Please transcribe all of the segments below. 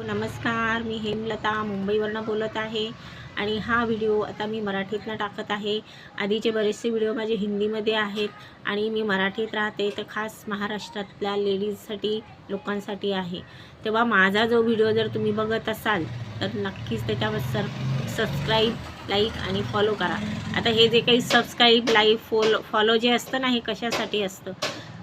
नमस्कार, मी हेमलता मुंबईवरनं बोलत आहे आणि हा व्हिडिओ आता मी मराठीतनं टाकत आहे. आधीचे बरेचसे व्हिडिओ माझे हिंदीमध्ये आहेत आणि मी मराठीत राहते, तर खास महाराष्ट्रातल्या लेडीजसाठी लोकांसाठी आहे. तेव्हा माझा जो व्हिडिओ जर तुम्ही बघत असाल तर नक्कीच त्याच्यावर सबस्क्राईब, लाईक आणि फॉलो करा. आता हे जे काही सबस्क्राईब, लाईक, फॉलो जे असतं ना, हे कशासाठी असतं,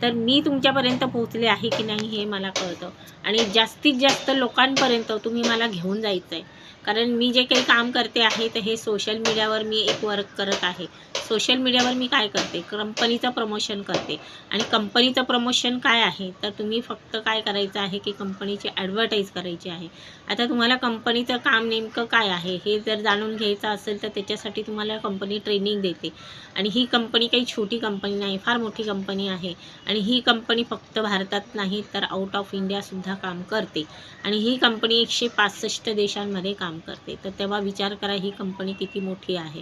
तर मी तुमच्यापर्यंत पोहोचले आहे की नाही हे मला कळतं आणि जास्तीत जास्त लोकांपर्यंत तुम्ही मला घेऊन जायचं आहे. कारण मी जे काही काम करते आहे तर हे सोशल मीडियावर मी एक वर्क करत आहे. सोशल मीडियावर मी काय करते, कंपनीचं प्रमोशन करते आणि कंपनीचं प्रमोशन काय आहे, तर तुम्ही फक्त काय करायचं आहे की कंपनीची ॲडव्हर्टाईज करायची आहे. आता तुम्हाला कंपनीचं काम नेमकं काय आहे हे जर जाणून घ्यायचं असेल तर त्याच्यासाठी तुम्हाला कंपनी ट्रेनिंग देते आणि ही कंपनी काही छोटी कंपनी नाही, फार मोठी कंपनी आहे आणि ही कंपनी फक्त भारतात नाही तर आउट ऑफ इंडियासुद्धा काम करते आणि ही कंपनी 165 देशांमध्ये काम करते. तर तेव्हा विचार करा ही कंपनी किती मोठी आहे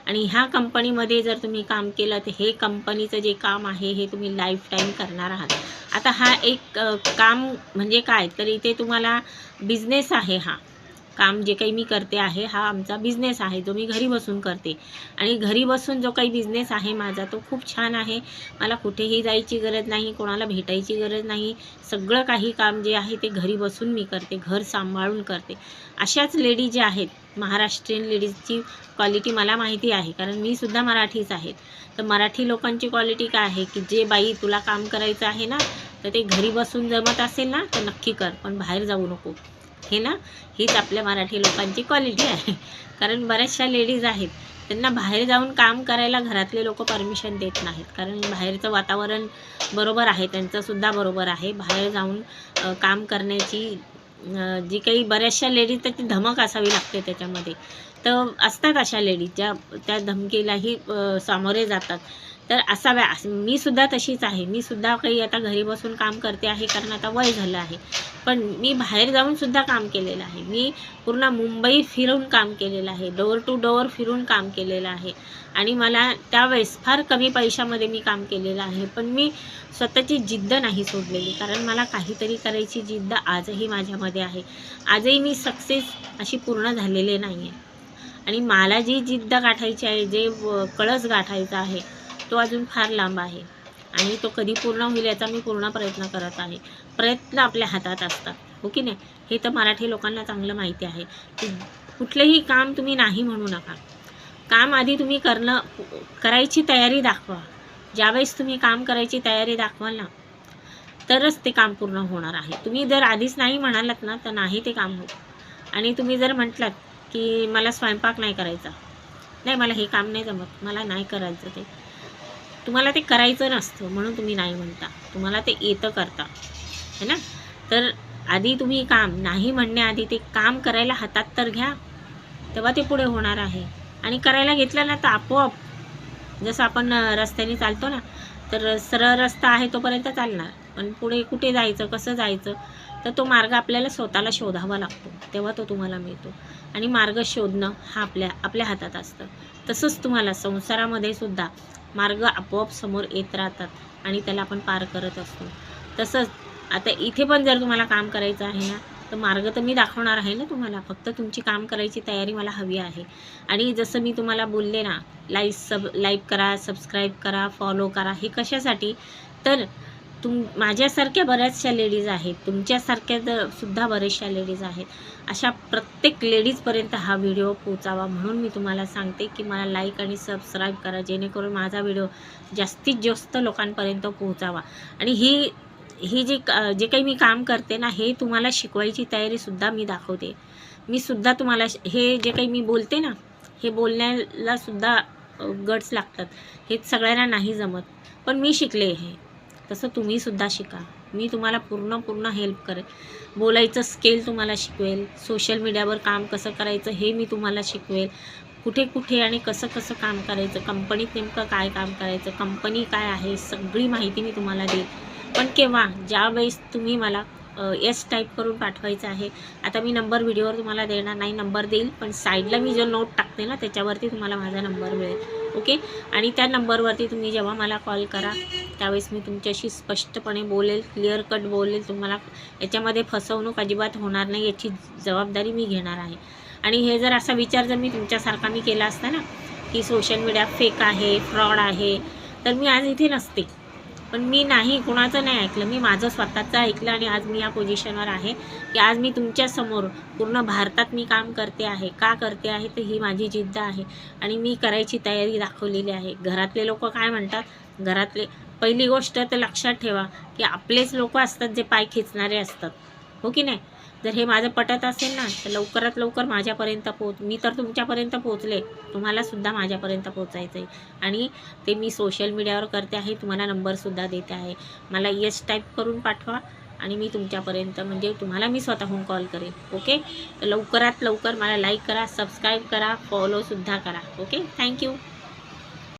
आणि ह्या कंपनीमध्ये जर तुम्ही काम केलं तर हे कंपनीचं जे काम आहे हे तुम्ही लाईफ टाईम करणार आहात. आता हा एक काम म्हणजे काय, तर इथे तुम्हाला बिझनेस आहे. हा काम जे काही मी करते आहे हा आमचा बिझनेस आहे, जो मी घरी बसून करते आणि घरी बसून जो काही बिझनेस आहे माझा तो खूप छान आहे. मला कुठेही जायची गरज नाही, कोणाला भेटायची गरज नाही. सगळं काही काम जे आहे ते घरी बसून मी करते, घर सांभाळून करते. अशाच लेडी ज्या आहेत महाराष्ट्रीयन लेडीजची क्वालिटी मला माहिती आहे, कारण मी सुद्धा मराठीच आहे. तर मराठी लोकांची क्वालिटी काय आहे की जे बाई तुला काम करायचं आहे ना, तर ते घरी बसून जमत असेल ना तर नक्की कर, पण बाहेर जाऊ नको. हे ना, हीच आपल्या मराठी लोकांची क्वालिटी आहे. कारण बऱ्याचशा लेडीज आहेत त्यांना बाहेर जाऊन काम करायला घरातले लोक परमिशन देत नाहीत, कारण बाहेरचं वातावरण बरोबर आहे, त्यांचंसुद्धा बरोबर आहे. बाहेर जाऊन काम करण्याची जी काही बऱ्याचशा लेडीज त्याची धमक असावी लागते त्याच्यामध्ये. तर असतात अशा लेडीज ज्या त्या धमकीलाही सामोरे जातात. तर असाव्या, मी सुद्धा तशीच आहे. मी सुद्धा काही आता घरी बसून काम करते आहे, कारण आता वय झालं आहे. पण मी बाहेर जाऊन सुद्धा काम केलेलं आहे. मी पूर्ण मुंबई फिरून काम केलेलं आहे, डोअर टू डोअर फिरून काम केलेलं आहे आणि मला त्यावेळेस फार कमी पैशामध्ये मी काम केलेलं आहे. पण मी स्वतःची जिद्द नाही सोडलेली, कारण मला काहीतरी करायची जिद्द आजही माझ्यामध्ये आहे. आजही मी सक्सेस अशी पूर्ण झालेले नाही आहे आणि मला जी जिद्द गाठायची आहे, जे कळस गाठायचा आहे, तो अजून फार लांब आहे आणि तो कधी पूर्ण होईल याचा मी पूर्ण प्रयत्न करत आहे. प्रयत्न आपल्या हातात असतात, हो की नाही? हे तर मराठी लोकांना चांगलं माहिती आहे की कुठलंही काम तुम्ही नाही म्हणू नका. काम आधी तुम्ही करायची तयारी दाखवा. ज्यावेळेस तुम्ही काम करायची तयारी दाखवाल ना, तरच ते काम पूर्ण होणार आहे. तुम्ही जर आधीच नाही म्हणालात ना, तर नाही ते काम होत. आणि तुम्ही जर म्हटलात की मला स्वयंपाक नाही करायचा, नाही मला हे काम नाही जमत, मला नाही करायचं, ते तुम्हाला ते करायचं नसतं म्हणून तुम्ही नाही म्हणता, तुम्हाला ते येतं करता, है ना? तर आधी तुम्ही काम नाही म्हणण्याआधी ते काम करायला हातात तर घ्या, तेव्हा ते पुढे होणार आहे. आणि करायला घेतलं ना तर आपोआप, जसं आपण रस्त्याने चालतो ना, तर सरळ रस्ता आहे तोपर्यंत चालणार, पण पुढे कुठे जायचं, कसं जायचं, तर तो मार्ग आपल्याला स्वतःला शोधावा लागतो, तेव्हा तो तुम्हाला मिळतो. आणि मार्ग शोधणं हा आपल्या हातात असतं. तसंच तुम्हाला संसारामध्ये सुद्धा मार्ग आपोआप समोर येत राहतात आणि त्याला आपण पार करत असतो. तसंच आता इथे पण जर तुम्हाला काम करायचं आहे ना, तर मार्ग तर मी दाखवणार आहे ना तुम्हाला, फक्त तुमची काम करायची तयारी मला हवी आहे. आणि जसं मी तुम्हाला बोलले ना, लाईक करा, सबस्क्राईब करा, फॉलो करा. हे कशासाठी, तर माझ्यासारख्या बऱ्याचशा लेडीज आहेत, तुमच्यासारख्या सुद्धा बऱ्याचशा लेडीज आहेत. अशा प्रत्येक लेडीजपर्यंत हा व्हिडिओ पोचावा म्हणून मी तुम्हाला सांगते की मला लाईक आणि सबस्क्राईब करा, जेणेकरून माझा व्हिडिओ जास्तीत जास्त लोकांपर्यंत पोहोचावा. आणि ही जे काही मी काम करते ना, हे तुम्हाला शिकवायची तयारीसुद्धा मी दाखवते. मी सुद्धा तुम्हाला हे जे काही मी बोलते ना, हे बोलण्याला सुद्धा गट्स लागतात. हे सगळ्यांना नाही जमत, पण मी शिकले हे. तसं तुम्हीसुद्धा शिका. मी तुम्हाला पूर्ण हेल्प करेन. बोलायचं स्किल तुम्हाला शिकवेल, सोशल मीडियावर काम कसं करायचं हे मी तुम्हाला शिकवेल, कुठे आणि कसं काम करायचं, कंपनीत नेमकं काय काम करायचं, कंपनी काय आहे, सगळी माहिती मी तुम्हाला देईल. पण केव्हा, ज्यावेळेस तुम्ही मला येस टाईप करून पाठवायचं आहे. आता मी नंबर व्हिडिओवर तुम्हाला देणार नाही, नंबर देईल, पण साईडला मी जो नोट टाकते ना त्याच्यावरती तुम्हाला माझा नंबर मिळेल, ओके? आणि त्या नंबरवरती तुम्ही जेव्हा मला कॉल करा त्यावेळेस मी तुमच्याशी स्पष्टपणे बोलेल, क्लिअर कट बोलेल. तुम्हाला याच्यामध्ये फसवणूक अजिबात होणार नाही याची जबाबदारी मी घेणार आहे. आणि हे जर असा विचार जर मी तुमच्यासारखा मी केला असता ना, की सोशल मीडिया फेक आहे, फ्रॉड आहे, तर मी आज इथे नसते. पण मी नाही, कुणाचं नाही ऐकलं. मी माझं स्वतःचं ऐकलं आणि आज मी या पोझिशनवर आहे, की आज मी तुमच्यासमोर पूर्ण भारतात मी काम करते आहे. का करते आहे तर ही माझी जिद्द आहे आणि मी करायची तयारी दाखवलेली आहे. घरातले लोक काय म्हणतात, घरातले पहिली गोष्ट तर लक्षात ठेवा, की आपलेच लोक असतात जे पाय खेचणारे असतात, हो की नाही. जर हे माझं पटत असेल ना, तर लवकरात लवकर माझ्यापर्यंत मी तर तुमच्यापर्यंत पोहोचले, तुम्हालासुद्धा माझ्यापर्यंत पोहोचायचं आहे. आणि ते मी सोशल मीडियावर करते आहे. तुम्हाला नंबरसुद्धा देते आहे. मला येस टाईप करून पाठवा आणि मी तुमच्यापर्यंत म्हणजे तुम्हाला मी स्वतःहून कॉल करेन. ओके, तर लवकरात लवकर मला लाईक करा, सबस्क्राईब करा, फॉलोसुद्धा करा. Okay, thank you.